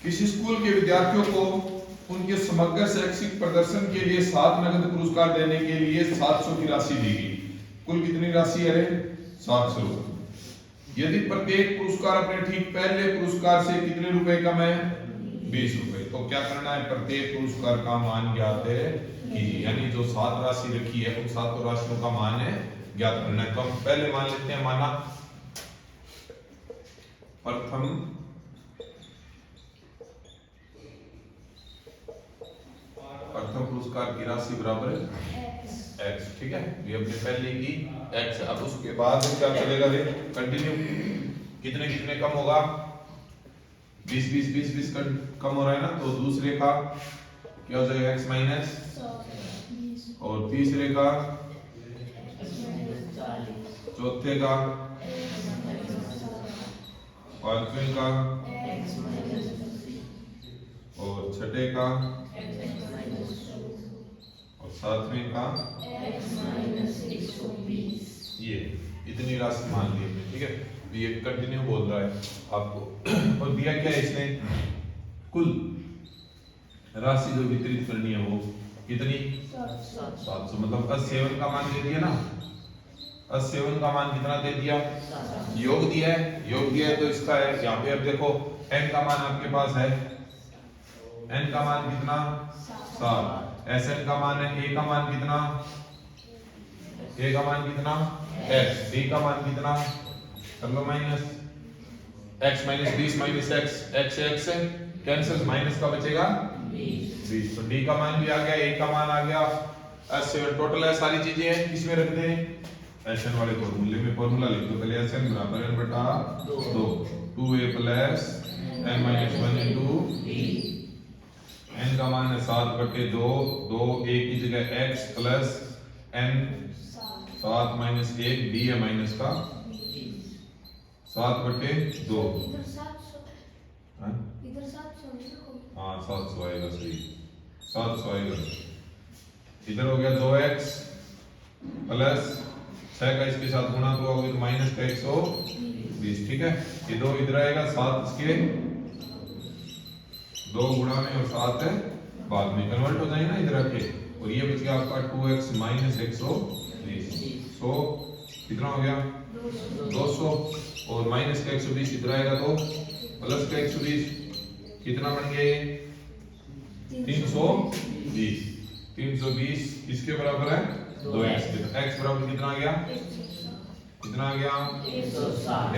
किसी स्कूल के विद्यार्थियों को उनके समग्र शैक्षिक प्रदर्शन के लिए 7 नगद पुरस्कार देने के लिए 700 की राशि दी गई। कुल कितनी राशि है? 700। यदि प्रत्येक पुरस्कार अपने ठीक पहले पुरस्कार से कितने रुपए कम है? 20 रुपए। तो क्या करना है? प्रत्येक पुरस्कार का मान ज्ञात कीजिए, यानी जो 7 राशि रखी है उन 7 राशियों का मान है ज्ञात करना है। तो हम पहले मान लेते हैं, माना प्रथम पुरस्कार की राशि बराबर x, ठीक है, ये अपने पहले की x। अब उसके बाद क्या चलेगा? रे कंटिन्यू, कितने कितने कम होगा? 20 20 20 20 कम हो रहा है ना, तो दूसरे का क्या हो जाएगा? x माइनस, और तीसरे का, चौथे का, पांचवें का, और छठे का, और सातवें का, ये इतनी राशि मान ली हमने, ठीक है। तो ये कंटिन्यू बोल रहा है आपको। और दिया क्या है इसने? कुल राशि जो वितरित करनी है वो कितनी? 700। मतलब 7 का मान दे दिया ना, 7 का मान कितना दे दिया? योग दिया है, योग दिया है तो इसका है यहाँ पे। अब देखो n का मान आपके पास है, n का मान कितना? 7। Sn का मान है, a का मान कितना? a का मान कितना? x। d का मान कितना? कर लो minus, x minus 20 minus x, x से x से कैंसिल, माइनस का बचेगा 20। तो d का मान भी आ गया, a का मान आ गया, S7 टोटल है। सारी चीजें हैं, किसमें रख दें? Sn वाले फॉर्मूले में। फॉर्मूला लिख दो पहले, Sn बराबर n बटा 2, 2a plus n minus 1 into n का मान है 7 बटे 2, 2 a की जगह x plus n 7 minus 1, d है माइनस का 7 बटे 2। हाँ 700 आएगा, सही 700 आएगा। इधर हो गया 2x प्लस 6 का इसके साथ गुणा तो होगा तो माइनस का 120, ठीक है। ये 2 इधर आएगा, 7 इसके 2 गुणा में और 7 है बाद में, कन्वर्ट हो जाएगा ना इधर आके। और ये बच गया आपका 2x माइनस 120। सो कितना हो गया? 200। और माइनस का 120 इधर आएगा तो प्लस का 120, कितना बन गया ये? 320। 320 इसके बराबर है 2x। x बराबर कितना आ गया? कितना आ गया?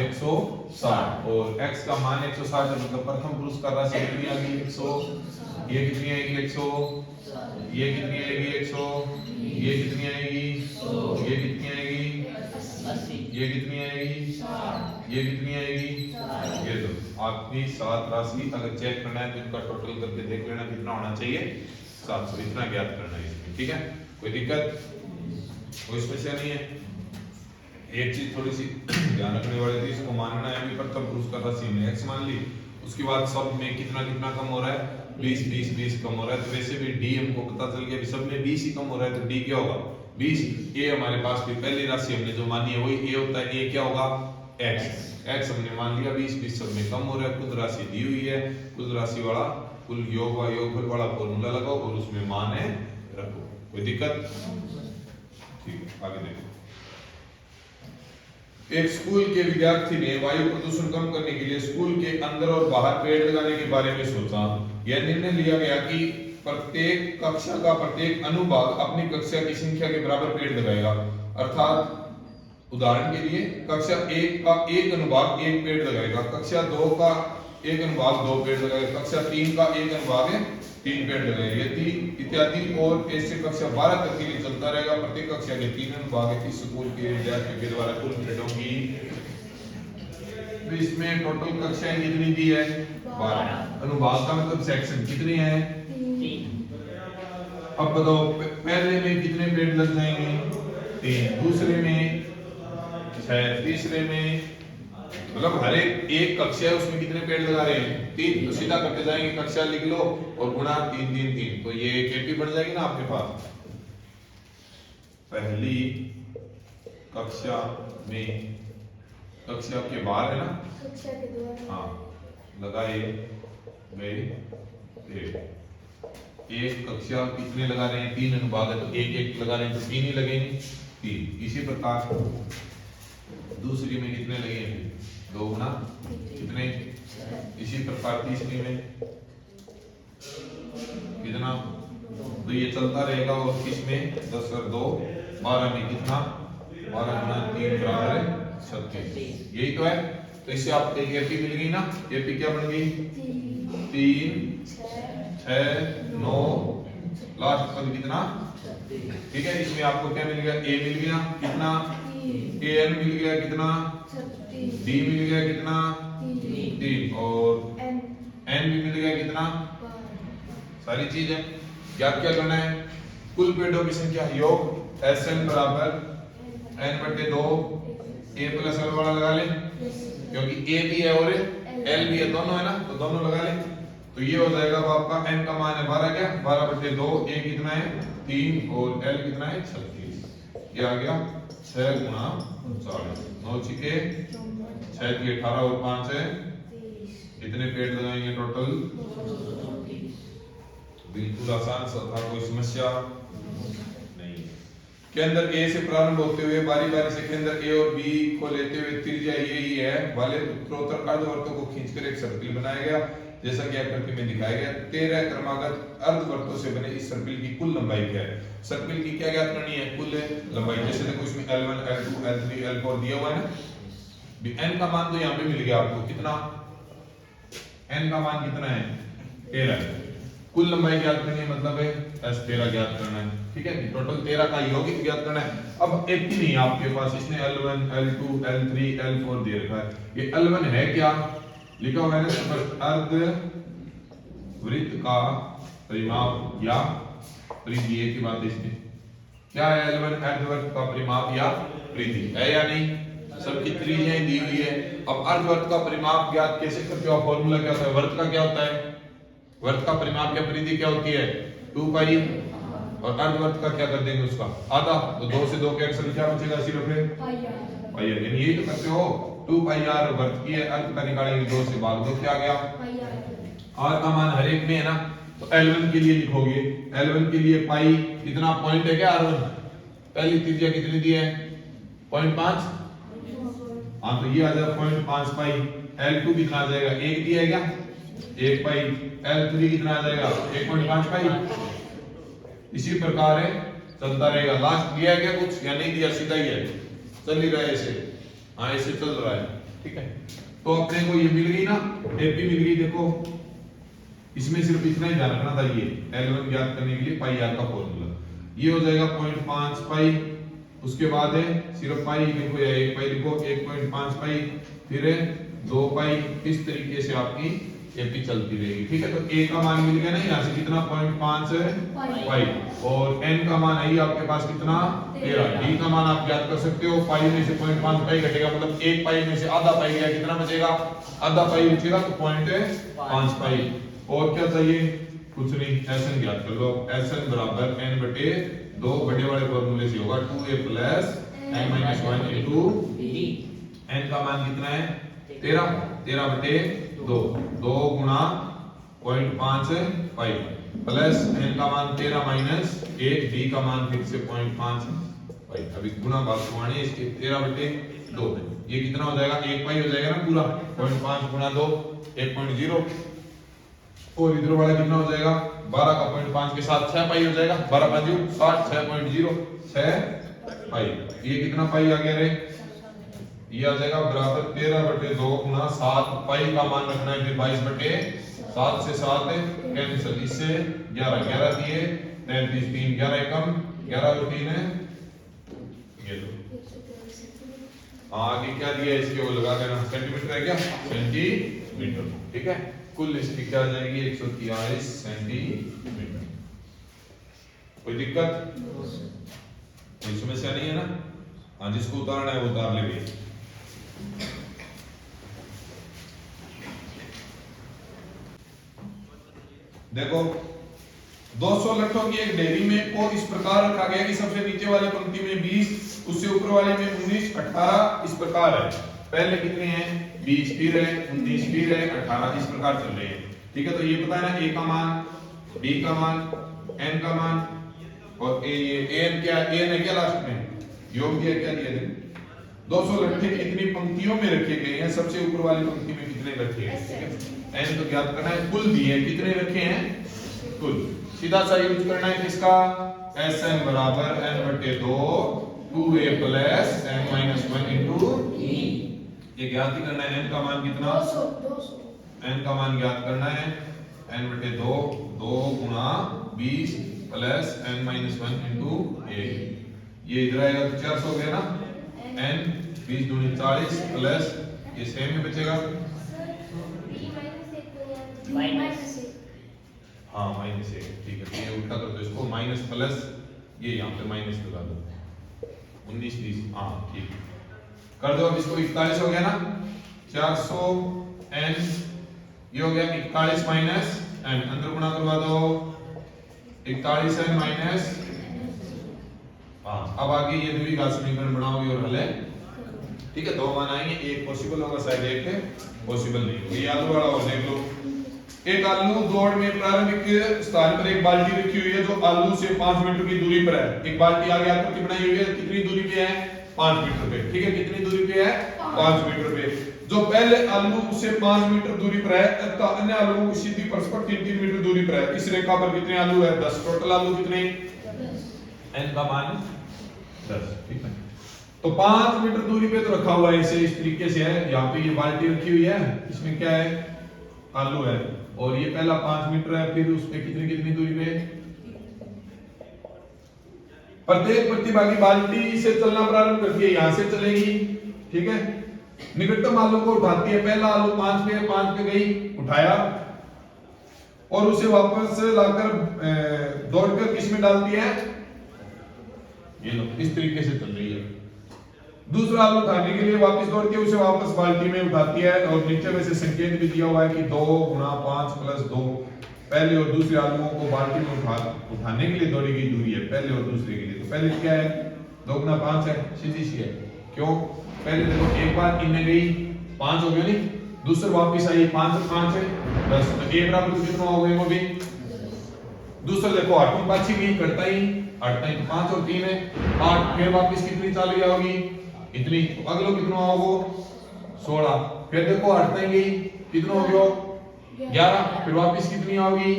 160। और x का मान 160 है, मतलब प्रथम पुरस्कार राशि कितनी आ गई? 100। ये कितनी आएगी? 100। ये कितनी आएगी? 100। ये कितनी आएगी? ये कितनी आएगी? ये कितनी आएगी? ये कितनी आएगी? ये दो आपकी 7 राशि। अगर चेक करना है तो इनका टोटल करके देख लेना कितना होना चाहिए? 700। इतना ज्ञात करना है इसमें, ठीक है। कोई दिक्कत? कोई समस्या नहीं है। एक चीज थोड़ी सी ध्यान रखने वाली थी, इसको मानना है अभी प्रथम पुरस्कार राशि में x मान ली, उसके बाद सब में कितना कितना कम हो रहा है? 20 20 20 कम हो रहा है। तो वैसे भी d हमको पता चल गया, सब में 20 ही कम हो रहा है, तो d क्या होगा? 20। a हमारे पास भी पहली राशि हमने जो मानी है वही a होता है। a क्या होगा? x। x हमने मान लिया 20 20 सब में कम हो रहा है। कुल राशि दी हुई है, कुल राशि वाला कुल योग व योगफल वाला फॉर्मूला लगाओ और उसमें मान है रखो। कोई दिक्कत? ठीक है, आगे देखो। एक स्कूल के विद्यार्थी ने वायु प्रदूषण कम करने के लिए स्कूल के अंदर और बाहर पेड़ लगाने के बारे में सोचा। यह निर्णय लिया गया कि प्रत्येक कक्षा का प्रत्येक अनुभाग अपनी कक्षा की संख्या के बराबर पेड़ लगाएगा। अर्थात उदाहरण के लिए कक्षा 1 का एक अनुभाग 1 पेड़ लगाएगा, कक्षा 2 का एक अनुभाग 2 पेड़ लगाएगा, कक्षा 3 का एक अनुभाग 3 पेड़ लगाएगा, यदि इत्यादि। और ऐसे कक्षा 12 तक के लिए चलता रहेगा। प्रत्येक कक्षा के 3 अनुभाग इस स्कूल के विद्यार्थियों के द्वारा कुल पेड़ों की। इसमें टोटल कक्षाएं कितनी दी है? 12। अनुभाग का मतलब सेक्शन कितने हैं? 3। अब बताओ पहले में कितने पेड़ लग जाएंगे? 3। दूसरे में 6, तीसरे में, मतलब हर एक कक्षा है उसमें कितने पेड़ लगा रहे हैं? 3। तो सीधा करते जाएंगे, कक्षा लिख लो और गुणा 3 3 3, तो ये केपी बढ़ जाएगी ना आपके पास। पहली कक्षा में, कक्षा के बाहर है ना, कक्षा के द्वार, हाँ, लगाए गए थे। एक कक्षा कितने लगा रहे हैं, 3 अनुभाग है तो एक एक लगा रहे हैं तो 3 ही लगेंगे, 3। इसी प्रकार दूसरी में कितने लगे हैं, 2 गुना कितने, इसी प्रकार तीसरी में कितना, तो ये चलता रहेगा। और किसमें 10 और 2 12 में कितना, 12 गुना 3 बराबर है 36। यही तो है। तो इससे आपको एक एपी मिल गई ना, एपी क्या बन गई, 3 6 9, लास्ट पद कितना, ठीक है। इसमें आपको क्या मिल गया, ए मिल गया कितना, ए एन मिल गया कितना, डी मिल गया कितना 3, और एन भी मिल गया कितना, सारी चीज है। याद क्या करना है, कुल पेड़ों की संख्या योग एस एन बराबर एन बटे 2 ए प्लस एल वाला लगा ले, क्योंकि ए भी है और एल भी है, दोनों है ना, तो दोनों लगा ले। तो ये हो जाएगा वो आपका n का मान है 12, क्या 12 बटे 2, ए कितना है 3 और l कितना है 36। ये आ गया 6 गुना 39, 9 छिके 6 की 18 और 5 है, इतने पेड़ लगाएंगे टोटल। बिल्कुल आसान सा था, कोई समस्या नहीं। केंद्र ए से प्रारंभ होते हुए बारी बारी से केंद्र ए और बी को लेते हुए त्रिज्या यही है वाले उत्तरोत्तर अर्धवर्तों को खींचकर एक सर्किल बनाया गया, जैसा कि आकृति में दिखाया गया। 13 क्रमागत अर्धवर्तों से बने इस सर्किल की कुल लंबाई क्या है, सर्किल की क्या ज्ञात करनी है, कुल लंबाई। जैसे देखो इसमें L1 L2 L3 L4 दिया हुआ है ना, n का मान तो यहाँ पे मिल गया आपको कितना, n का मान कितना है 13, कुल लंबाई ज्ञात करनी है, मतलब है S13 ज्ञात करना है, ठीक है। टोटल 13 का यौगिक ज्ञात करना है। अब एक ही नहीं है आपके पास, इसने L1 L2 L3 L4 दे रखा है। ये L1 है क्या, लिखा हुआ है ना, अर्ध वृत्त का परिमाप या परिधि, की बात है इसमें क्या है, L1 अर्धवृत्त का परिमाप या परिधि है या नहीं, सबकी त्रिज्याएं दी हुई है। अब अर्धवृत्त का परिमाप ज्ञात कैसे करते हो, फॉर्मूला क्या होता है, वृत्त का क्या होता है, वृत्त का परिमाप या परिधि क्या होती है 2 पाई, और अर्धवृत्त का क्या कर देंगे उसका आधा, तो 2 से 2 कैंसिल, क्या बचेगा सिर्फ पाई आर, यानी यही तो करते हो 2 पाई आर वृत्त की है, अर्ध का निकालेंगे 2 से भाग दो, क्या गया आर का मान हर एक में है ना। तो L1 के लिए लिखोगे, L1 के लिए पाई कितना पॉइंट है क्या R1, पहली त्रिज्या कितनी दी है 0.5, हाँ तो ये आ जाएगा 0.5 पाई। L2 कितना आ जाएगा, 1 दिया है क्या 1 पाई, L3 कितना आ जाएगा 1.5 पाई। इसी प्रकार है चलता रहेगा। लास्ट दिया है क्या कुछ या नहीं दिया, सीधा ही है चल ही रहा है ऐसे, हाँ ऐसे चल रहा है, ठीक है। तो अपने को ये मिल गई ना, एपी मिल गई। देखो इसमें सिर्फ इतना ही ध्यान रखना था, ये L1 ज्ञात करने के लिए पाई आर का फॉर्मूला ये हो जाएगा 0.5 पाई, उसके बाद है सिर्फ पाई लिखो या 1 पाई लिखो, 1.5 पाई, फिर 2 पाई, इस तरीके से आपकी एपी चलती रहेगी, ठीक है। तो ए का मान मिल गया ना यहाँ से कितना 0.5 पाई, और एन का मान है आपके पास कितना 13, डी का मान आप ज्ञात कर सकते हो, पाई में से 0.5 पाई घटेगा, मतलब 1 पाई में से आधा पाई गया, कितना बचेगा आधा पाई बचेगा, तो 0.5 पाई। और क्या चाहिए, कुछ नहीं, एसएन ज्ञात कर लो। एसएन बराबर n बटे 2 बड़े वाले फॉर्मूले से होगा 2a plus n minus 1 into n का मान कितना है 13, 13 बटे 2, 2 गुना 0.5 पाई प्लस n का मान 13 माइनस 1, d का मान फिर से 0.5 पाई। अभी गुना बात करवानी है इसके, 13 बटे 2 ये कितना हो जाएगा 1 पाई हो जाएगा ना पूरा, 0.5 गुना 2 1.0, और इधर वाला कितना हो जाएगा 12 का 0.5 के साथ 6 पाई हो जाएगा, 12 5 60, 6.0 6 पाई। ये कितना पाई आ गया रे, ये आ जाएगा बराबर 13 बटे 2 गुना 7 पाई का मान रखना है, फिर 22 बटे 7 से 7 कैंसिल, इससे 11 11 दिए 33 3 11 एकम 11 और 3 है ये लो। आगे क्या दिया इसके वो लगा देना, सेंटीमीटर है क्या सेंटीमीटर, ठीक है। कुल इसकी क्या आ जाएगी 143 सेंटीमीटर। कोई दिक्कत, कोई समस्या नहीं है ना, हाँ जिसको उतारना है वो उतार ले भी। देखो 200 लट्ठों की एक ढेरी में को इस प्रकार रखा गया कि सबसे नीचे वाली पंक्ति में 20, उससे ऊपर वाले में 19, 18 इस प्रकार है। पहले कितने हैं 20, फिर है 19, फिर है 18 इस प्रकार चल रहे हैं। ठीक है, तो ये पता है ना, a का मान, b का मान, n का मान और ये n क्या, n है क्या लास्ट में, योग दिया क्या दिया है। 200 लट्ठे कितनी पंक्तियों में रखे गए हैं, सबसे ऊपर वाली पंक्ति में कितने रखे हैं। ठीक है, n तो ज्ञात करना है, कुल दिए कितने रखे हैं, कुल। सीधा सा यूज करना है किसका, Sn बराबर n/2 2a plus n minus 1 into e। ये ज्ञात ही करना है, n का मान कितना, 200। n का मान ज्ञात करना है n/2 2 गुणा 20 plus n minus 1 into a। ये इधर आएगा तो 400 हो गया ना, n 20 दूनी 40 प्लस ये सेम में बचेगा, हाँ माइनस 1। ठीक है, तो ये उल्टा कर दो इसको, माइनस प्लस ये यहाँ पे माइनस लगा दो, 19 20, हाँ ठीक कर दो। अब इसको 41 हो गया ना, 400 n ये हो गया 41 माइनस n, अंदर गुणा करवा दो 41 n माइनस, हाँ अब आगे ये दूरी का समीकरण बनाओगे और हल है। ठीक है, दो मान आएंगे, एक पॉसिबल होगा शायद एक पॉसिबल नहीं होगा। ये आलू वाला और देख लो, एक आलू दौड़ में प्रारंभिक स्थान पर एक बाल्टी रखी हुई है जो आलू से 5 मीटर की दूरी पर है। एक बाल्टी आगे आकर बनाई हुई है, कितनी दूरी पे है, 5 मीटर पे। ठीक है, कितनी दूरी पे है, 5 मीटर पे। जो पहले आलू से 5 मीटर दूरी पर है तथा अन्य आलू की सीधी परस्पर 3-3 मीटर दूरी पर है। इस रेखा पर कितने आलू है, 10। टोटल आलू कितने, n का मान 10। ठीक है, तो 5 मीटर दूरी पे तो रखा हुआ है, इसे इस तरीके से है। यहाँ पे ये बाल्टी रखी हुई है, इसमें क्या है, आलू है, और ये पहला 5 मीटर है, फिर उसपे कितनी कितनी दूरी पे, प्रत्येक प्रतिभागी बाल्टी से चलना प्रारंभ करती है, यहां से चलेगी। ठीक है, निकटतम आलू को उठाती है, पहला आलू 5 पे गई, उठाया और उसे वापस लाकर दौड़कर किसमें डालती है, ये लो इस तरीके से चल रही है। दूसरा आलू उठाने के लिए वापस दौड़ के उसे वापस बाल्टी में उठाती है, और नीचे में से संकेत भी दिया हुआ है कि 2 गुणा 5 प्लस 2 पहले और दूसरे आलूओं को बाल्टी में उठाने के लिए दौड़ी गई दूरी है, पहले और दूसरे के लिए। तो पहले क्या है, 2 गुणा 5 है, सीधी सी है। क्यों, पहले देखो एक बार इनने गई 5 हो गया नहीं, दूसरे वापस आई 5 और 5 है 10, तो एक बराबर कितना हो गए वो भी। दूसरा देखो 8 में पाछी गई, करता ही 5 और 3 है 8, फिर वापस कितनी चाल गया होगी, इतनी, तो अगलो कितना होगा 16, फिर देखो 8 गई, कितना हो गया 11, फिर वापस कितनी आओगी,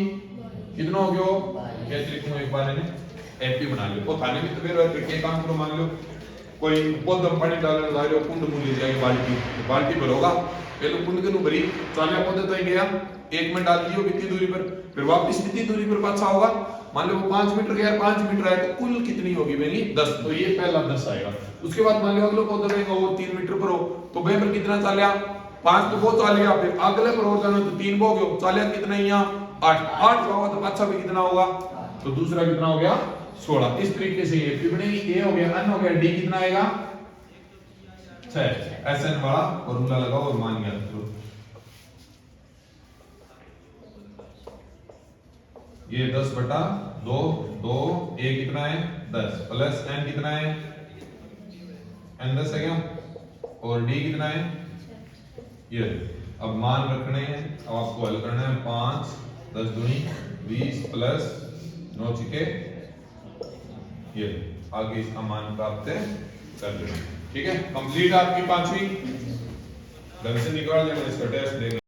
कितना हो गया, कैसे लिखूं एक बार ने एपी बना लो। वो खाने में तो फिर एक काम करो, मान लो कोई पौधा में पानी डालने जा रहे हो, कुंड मूल ले जाएगी बाल्टी भरोगा, पहले कुंड के नु भरी चाले पौधे तो गया, 1 में डाल दियो कितनी दूरी पर, फिर वापस कितनी दूरी पर पाछा होगा, मान लो वो 5 मीटर गया, 5 मीटर है, तो कुल कितनी होगी बेनी 10, तो ये पहला 10 आएगा। उसके बाद मान लो अगला पौधा रहेगा वो 3 मीटर पर हो, तो बे पर कितना चालिया 5, तो वो चाल गया, फिर अगले पर और जाना तो 3 हो गया, चालिया कितना यहाँ 8 होगा, तो पाछा भी कितना होगा, तो दूसरा कितना हो गया 16। इस तरीके से ये पी बनेगी, ए हो गया, n हो गया, d कितना आएगा 6। Sn वाला फॉर्मूला लगाओ और मान ज्ञात करो। ये 10/2 2 a कितना है 10 प्लस n कितना है, n 10 है क्या, और d कितना है ये। अब मान रखने हैं, अब आपको हल करना है, 5 10 दूनी 20 प्लस 9 छिके ये, आगे इसका मान प्राप्त कर लेना। ठीक है, कंप्लीट आपकी 5वीं ढंग से निकाल लेना, इसका टेस्ट देंगे।